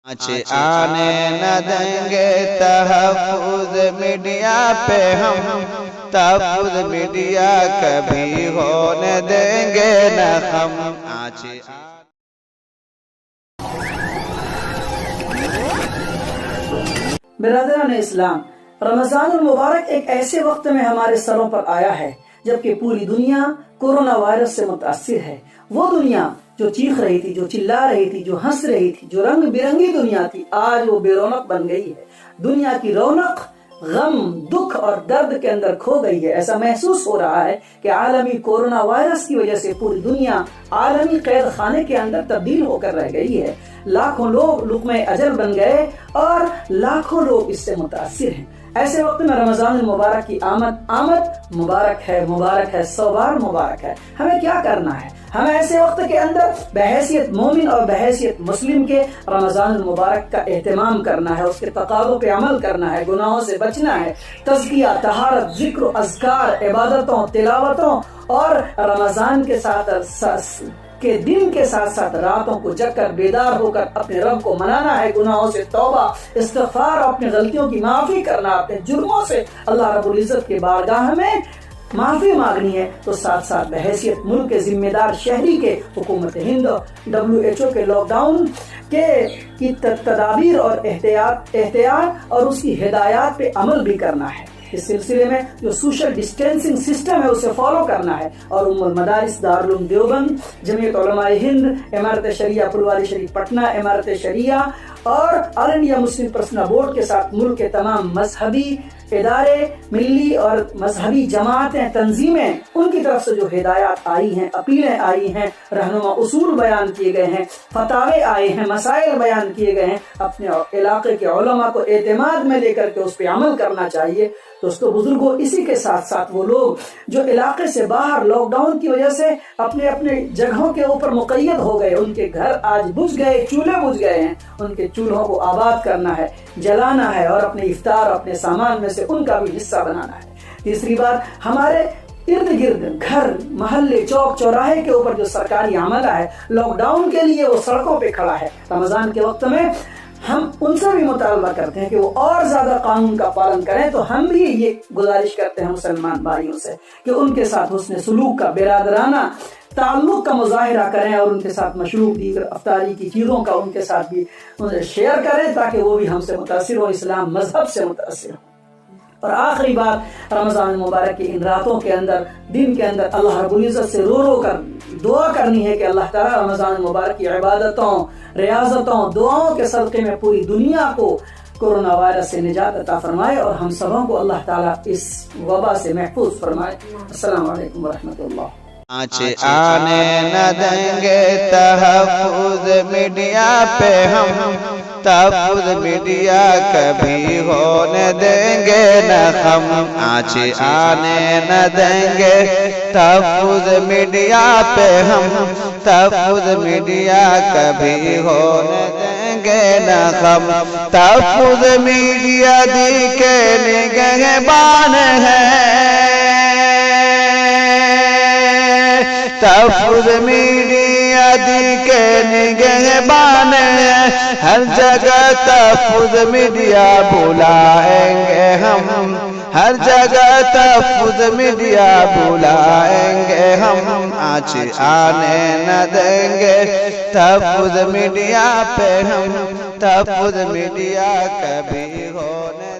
آنچ آنے نہ دیں گے تحفظ میڈیا پہ ہم، تحفظ میڈیا کبھی ہونے دیں گے نہ ہم۔ برادران اسلام، رمضان المبارک ایک ایسے وقت میں ہمارے سروں پر آیا ہے جبکہ پوری دنیا کورونا وائرس سے متاثر ہے۔ وہ دنیا جو چیخ رہی تھی، جو چلا رہی تھی، جو ہنس رہی تھی، جو رنگ برنگی دنیا تھی، آج وہ بے رونق بن گئی ہے۔ دنیا کی رونق غم، دکھ اور درد کے اندر کھو گئی ہے۔ ایسا محسوس ہو رہا ہے کہ عالمی کورونا وائرس کی وجہ سے پوری دنیا عالمی قید خانے کے اندر تبدیل ہو کر رہ گئی ہے۔ لاکھوں لوگ لقمہ اجل بن گئے اور لاکھوں لوگ اس سے متاثر ہیں۔ ایسے وقت میں رمضان المبارک کی آمد مبارک ہے، مبارک ہے، 100 بار مبارک ہے۔ ہمیں کیا کرنا ہے؟ ہمیں ایسے وقت کے اندر بحیثیت مومن اور بحیثیت مسلم کے رمضان المبارک کا اہتمام کرنا ہے، اس کے تقاضوں پہ عمل کرنا ہے، گناہوں سے بچنا ہے، تزکیہ، طہارت، ذکر و اذکار، عبادتوں، تلاوتوں اور رمضان کے ساتھ دن کے ساتھ ساتھ راتوں کو جگ کر بیدار ہو کر اپنے رب کو منانا ہے، گناہوں سے توبہ، استغفار، اپنے غلطیوں کی معافی کرنا، اپنے جرموں سے اللہ رب العزت کے بارگاہ میں معافی مانگنی ہے۔ تو ساتھ ساتھ بحیثیت ملک کے ذمہ دار شہری کے حکومت ہند WHO کے لاک ڈاؤن کی تدابیر اور احتیاط اور اس کی ہدایات پہ عمل بھی کرنا ہے۔ اس سلسلے میں جو سوشل ڈسٹینسنگ سسٹم ہے اسے فالو کرنا ہے، اور ام المدارس دارالعلوم دیوبند، جمعیت علماء ہند، امارت شریعہ پھلواری شریف پٹنہ، امارت شریعہ اور آل انڈیا مسلم پرسنل بورڈ کے ساتھ ملک کے تمام مذہبی ادارے، ملی اور مذہبی جماعتیں، تنظیمیں، ان کی طرف سے جو ہدایات آئی ہیں، اپیلیں آئی ہیں، رہنما اصول بیان کیے گئے ہیں، فتاوے آئے ہیں، مسائل بیان کیے گئے ہیں، اپنے علاقے کے علماء کو اعتماد میں لے کر کے اس پہ عمل کرنا چاہیے۔ دوستو بزرگوں، اسی کے ساتھ ساتھ وہ لوگ جو علاقے سے باہر لاک ڈاؤن کی وجہ سے اپنے اپنے جگہوں کے اوپر مقید ہو گئے، ان کے گھر آج بجھ گئے، چولہے بجھ گئے ہیں، ان کے چولہوں کو آباد کرنا ہے، جلانا ہے اور اپنے افطار، اپنے سامان میں سے ان کا بھی حصہ بنانا ہے۔ تیسری بات، ہمارے ارد گرد گھر، محلے، چوک چوراہے کے اوپر جو سرکاری عملہ ہے، لاک ڈاؤن کے لیے وہ سڑکوں پہ کھڑا ہے۔ رمضان کے وقت میں ہم ان سے بھی مطالبہ کرتے ہیں کہ وہ اور زیادہ قانون کا پالن کریں، تو ہم بھی یہ گزارش کرتے ہیں مسلمان بھائیوں سے کہ ان کے ساتھ حسن سلوک کا، برادرانہ تعلق کا مظاہرہ کریں اور ان کے ساتھ مشروب دیگر افطاری کی چیزوں کا ان کے ساتھ بھی شیئر کریں تاکہ وہ بھی ہم سے متاثر ہو، اسلام مذہب سے متاثر ہو۔ اور آخری بات، رمضان مبارک کی ان راتوں کے اندر، دن کے اندر اللہ رب العزت سے رو رو کر دعا کرنی ہے کہ اللہ تعالیٰ رمضان مبارک کی عبادتوں، ریاضتوں، دعاؤں کے صدقے میں پوری دنیا کو کورونا وائرس سے نجات عطا فرمائے اور ہم سبوں کو اللہ تعالیٰ اس وبا سے محفوظ فرمائے۔ السلام علیکم ورحمۃ اللہ۔ آنچ آنے نہ دیں گے تحفظ میڈیا پہ ہم، تحفظ میڈیا کبھی ہونے دیں گے نہ ہم۔ آنچ آنے نہ دیں گے تحفظ میڈیا پہ ہم، تحفظ میڈیا کبھی ہونے دیں گے نہ ہم۔ تحفظ میڈیا دی کے نگہبان ہے، تحفظ میڈیا دی کے نگہبان ہے، ہر جگہ تحفظ میڈیا بلائیں گے ہم، ہر جگہ تحفظ میڈیا بلائیں گے ہم۔ آنچ آنے نہ دیں گے تحفظ میڈیا پہ ہم، تحفظ میڈیا کبھی ہونے